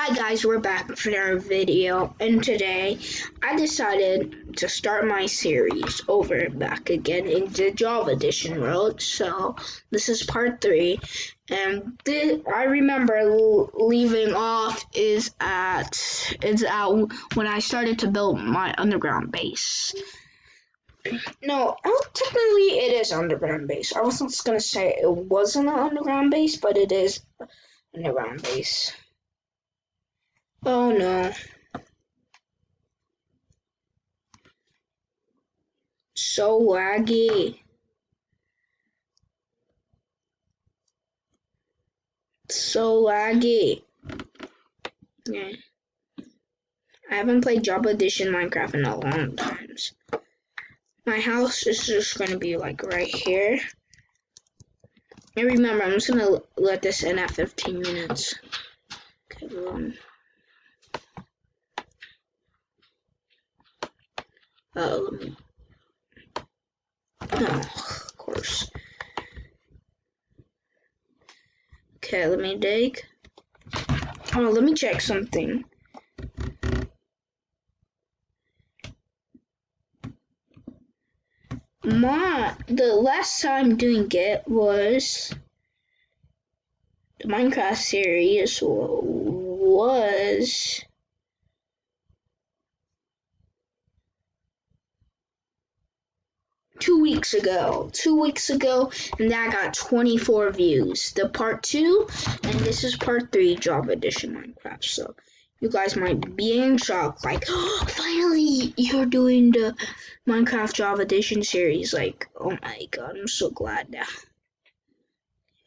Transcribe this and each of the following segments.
Hi guys, we're back for our video, and today I decided to start my series over and back again in the Java Edition world. So this is part 3, and I remember leaving off is at when I started to build my underground base. No, technically it is underground base. I wasn't gonna say it wasn't an underground base, but it is underground base. Oh no. So laggy. So laggy. Yeah. I haven't played Java Edition Minecraft in a long time. My house is just gonna be like right here. And remember, I'm just gonna let this in at 15 minutes. Okay, let me. No, of course. Okay, let me dig. Oh, let me check something. The last time doing it was the Minecraft series was 2 weeks ago. 2 weeks ago, and that got 24 views. The part 2, and this is part 3, Java Edition Minecraft. So you guys might be in shock, like, oh, finally you're doing the Minecraft Java Edition series. Like, oh my god, I'm so glad now.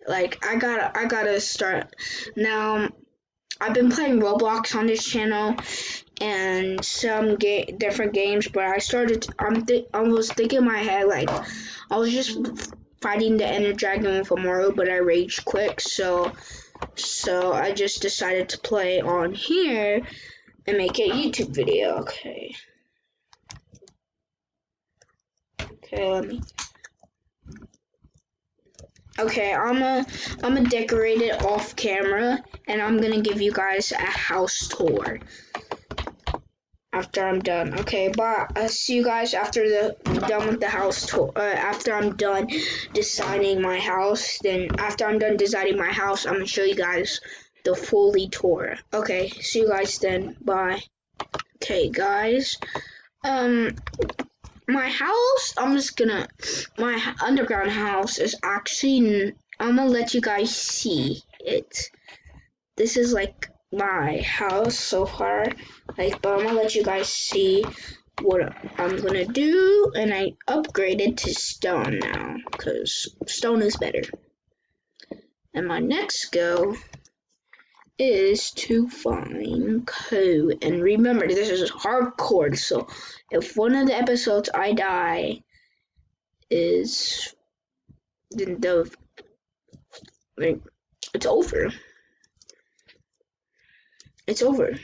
Like, I gotta start now. I've been playing Roblox on this channel and some different games, but I was thinking in my head, like, I was just fighting the Ender Dragon with a Mario, but I rage quit, so I just decided to play on here and make a YouTube video. Okay, let me. Okay, I'm gonna decorate it off camera, and I'm gonna give you guys a house tour after I'm done. Okay, bye. I'll see you guys after done with the house tour. After I'm done designing my house, after I'm done designing my house, I'm gonna show you guys the fully tour. Okay, see you guys then. Bye. Okay, guys. My house, my underground house is actually, I'm gonna let you guys see it. This is like my house so far, like, but I'm gonna let you guys see what I'm gonna do, and I upgraded to stone now, because stone is better. And my next goal is to find code, and remember, this is hardcore, so if one of the episodes I die it's over. It's over.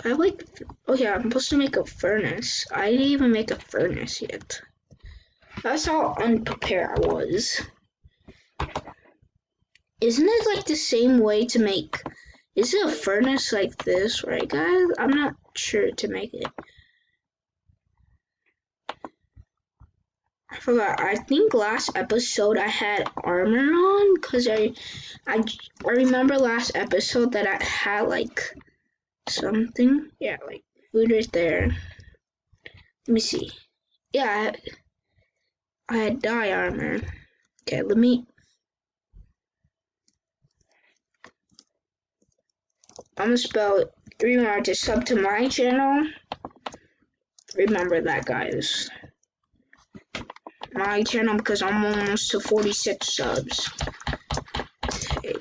Oh yeah, I'm supposed to make a furnace. I didn't even make a furnace yet. That's how unprepared I was. Isn't it like the same way to make, is it a furnace like this, right guys? I'm not sure to make it. I forgot. I think last episode I had armor on, because I remember last episode that I had like something. Yeah, like food right there. Let me see. Yeah, I had dye armor. Okay, let me. I'm gonna spell it. Remember to sub to my channel. Remember that, guys. My channel, because I'm almost to 46 subs. Okay,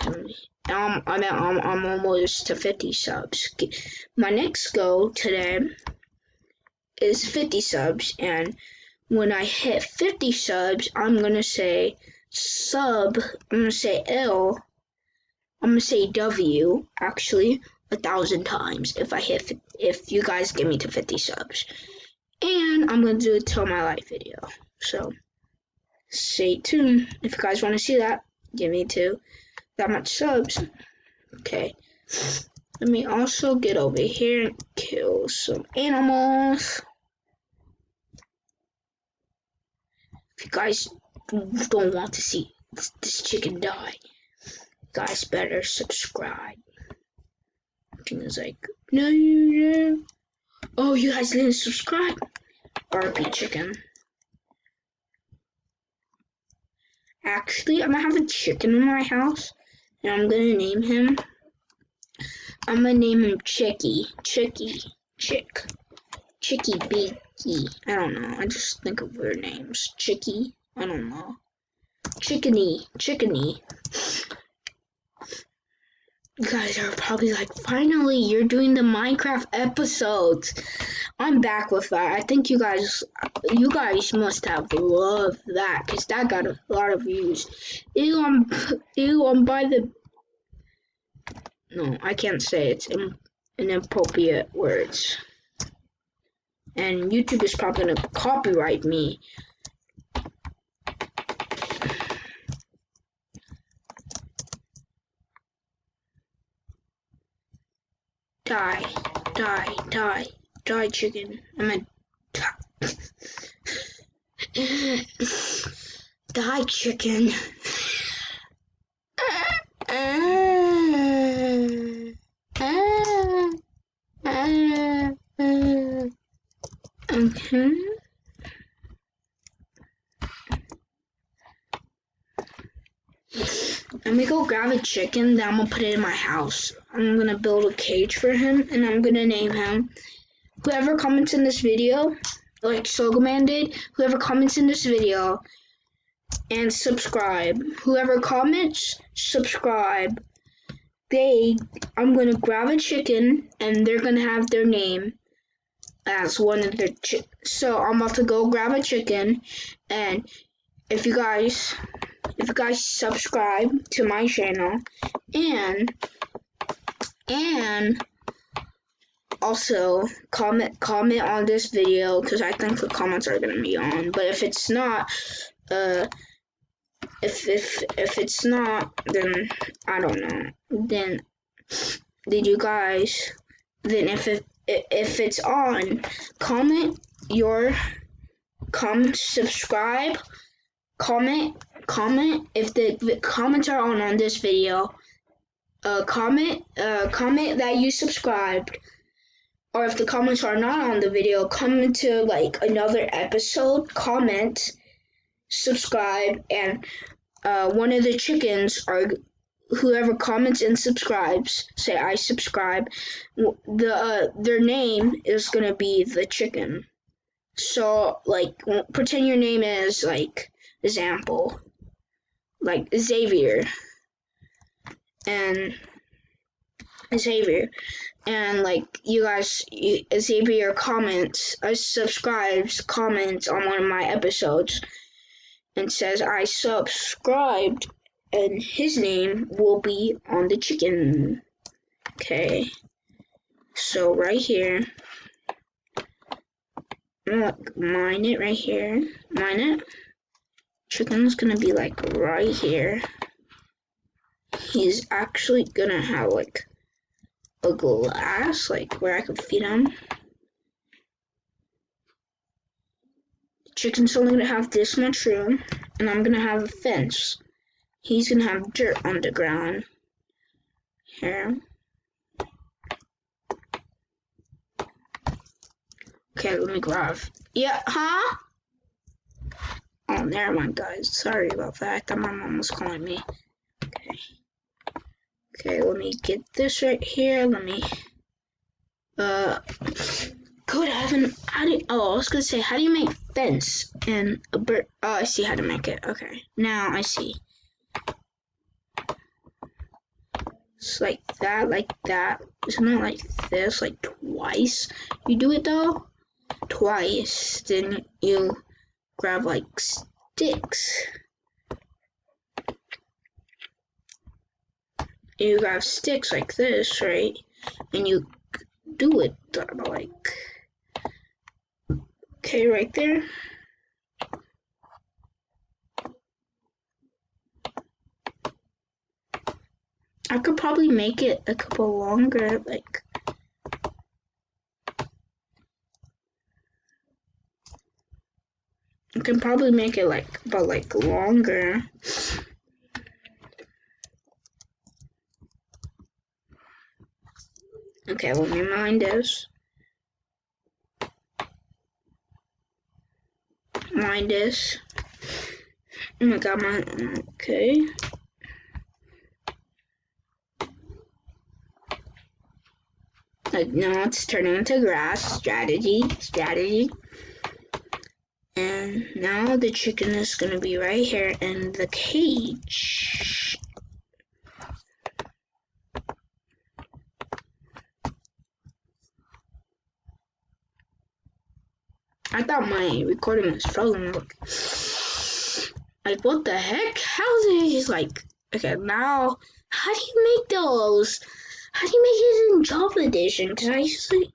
I'm almost to 50 subs. My next goal today is 50 subs, and when I hit 50 subs, I'm gonna say sub. I'm gonna say L. I'm gonna say W actually 1,000 times if you guys get me to 50 subs, and I'm gonna do a Tell My Life video. So stay tuned if you guys want to see that. Get me to that much subs. Okay. Let me also get over here and kill some animals. If you guys don't want to see this chicken die, you guys better subscribe. Chicken's like, no, no. Oh, you guys didn't subscribe? RP chicken. Actually, I'm gonna have a chicken in my house, and I'm gonna name him. I'm gonna name him Chicky. Chicky. Chick. Chicky Beaky. I don't know. I just think of weird names. Chicky. I don't know. Chickeny. Chickeny. You guys are probably like, finally, you're doing the Minecraft episodes. I'm back with that. I think you guys must have loved that, because that got a lot of views. Ew, I'm by the... No, I can't say it's inappropriate words. And YouTube is probably gonna copyright me. Die, die, die, die, chicken. I'm a die, chicken. Okay. Let me go grab a chicken, then I'm gonna put it in my house. I'm gonna build a cage for him, and I'm gonna name him. Whoever comments in this video, like Sogoman did, whoever comments in this video and subscribe. Whoever comments, subscribe. I'm gonna grab a chicken, and they're gonna have their name as one of their so I'm about to go grab a chicken, and if you guys subscribe to my channel and also comment on this video, because I think the comments are gonna be on. But if it's not, if it's not, then I don't know. Then you guys, then if it's on, subscribe, comment if the comments are on this video. Comment that you subscribed, or if the comments are not on the video, come to like another episode, comment, subscribe, and one of the chickens are whoever comments and subscribes, say I subscribe, their name is gonna be the chicken. So like pretend your name is like example, like Xavier, and like you guys, Xavier subscribes, comments on one of my episodes and says I subscribed, and his name will be on the chicken. Okay, so right here, I'm gonna mine it right here, mine it. Chicken's gonna be like right here. He's actually gonna have like a glass, like where I could feed him. Chicken's only gonna have this much room, and I'm gonna have a fence. He's gonna have dirt on the ground. Here. Okay, let me grab. Yeah, huh? Oh, never mind, guys. Sorry about that. I thought my mom was calling me. Okay, let me get this right here. Let me, good heaven, I was gonna say, how do you make fence and a bird? Oh, I see how to make it. Okay, now I see. It's like that. It's not like this, like twice. You do it though, twice. Then you grab like sticks. You grab sticks like this, right? And you do it like, okay, right there. I could probably make it a couple longer, like. I can probably make it like longer. Okay, let me mind this. Mind this. Oh my god, okay. Like now it's turning into grass. Strategy. And now the chicken is gonna be right here in the cage. I thought my recording was frozen. Like what the heck? How's it? He's like, okay, now how do you make those? How do you make it in Java Edition? Because I usually,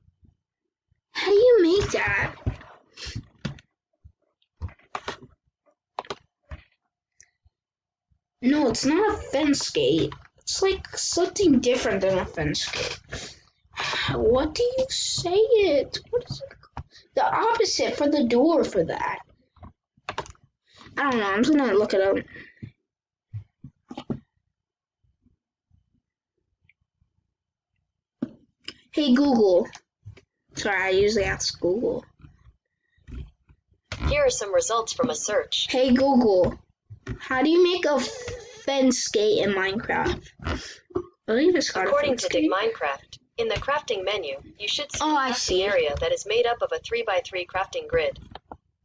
how do you make that? No, it's not a fence gate. It's like something different than a fence gate. What do you say it? What is it? The opposite for the door for that. I don't know. I'm just gonna look it up. Hey Google. Sorry, I usually ask Google. Here are some results from a search. Hey Google. How do you make a fence gate in Minecraft? I believe it's called According a fence to gate. Dig Minecraft, in the crafting menu, you should see Oh, I a see. area that is made up of a 3x3 crafting grid.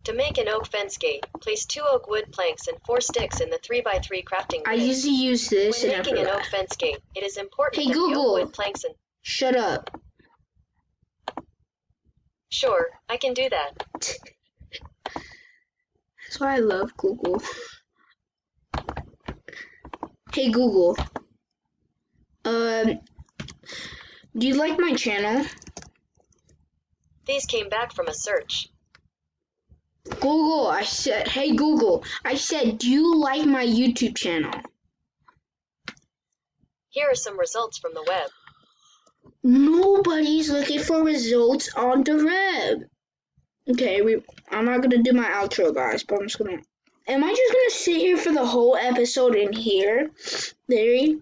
To make an oak fence gate, place 2 oak wood planks and 4 sticks in the 3x3 crafting grid. I usually use this When and making an that. oak fence gate, it is important Hey that the Google. oak wood planks and... Shut up. Sure, I can do that. That's why I love Google. Hey Google. Do you like my channel? These came back from a search. Google, I said, hey Google, I said, do you like my YouTube channel? Here are some results from the web. Nobody's looking for results on the web. Okay, I'm not gonna do my outro, guys, but I'm just gonna. Am I just gonna sit here for the whole episode in here, Larry?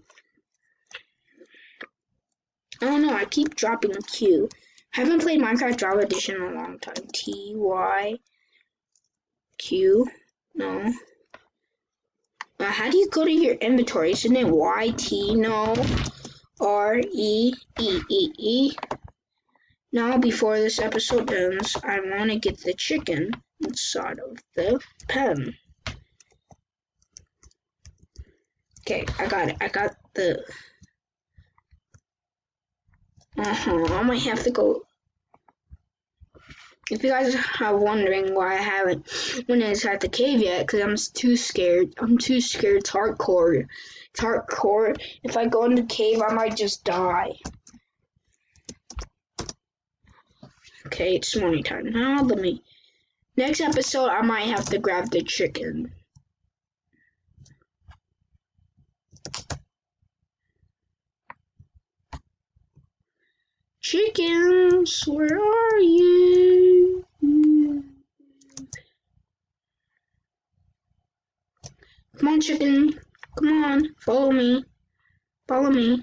I don't know. I keep dropping Q. I haven't played Minecraft Java Edition in a long time. T-Y Q. No. How do you go to your inventory? Isn't it Y-T? No. R-E-E-E-E. Now, before this episode ends, I want to get the chicken inside of the pen. Okay, I got it. I got the... I might have to go... If you guys are wondering why I haven't went inside the cave yet, because I'm too scared. I'm too scared. It's hardcore. It's hardcore. If I go in the cave, I might just die. Okay, it's morning time now. Next episode, I might have to grab the chicken. Chickens, where are you? Come on, chicken. Come on, follow me. Follow me.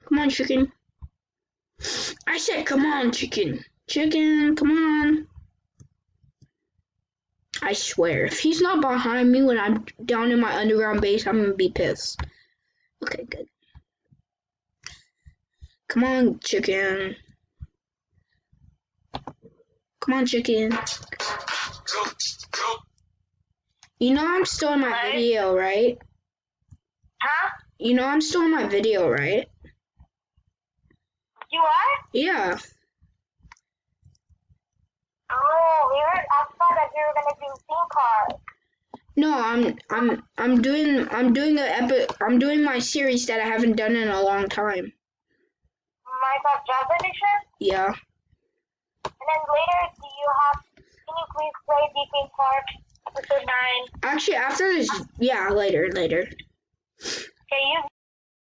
Come on, chicken. I said, come on, chicken. Chicken, come on. I swear, if he's not behind me when I'm down in my underground base, I'm gonna be pissed. Okay, good. Come on, chicken. Come on, chicken. You know I'm still in my video, right? Huh? You know I'm still in my video, right? You are? Yeah. Oh, I thought that you were gonna do theme park. No, I'm doing my series that I haven't done in a long time. Minecraft Java Edition? Yeah. And then later, can you please play the theme park? episode 9. Actually, after this, yeah, later.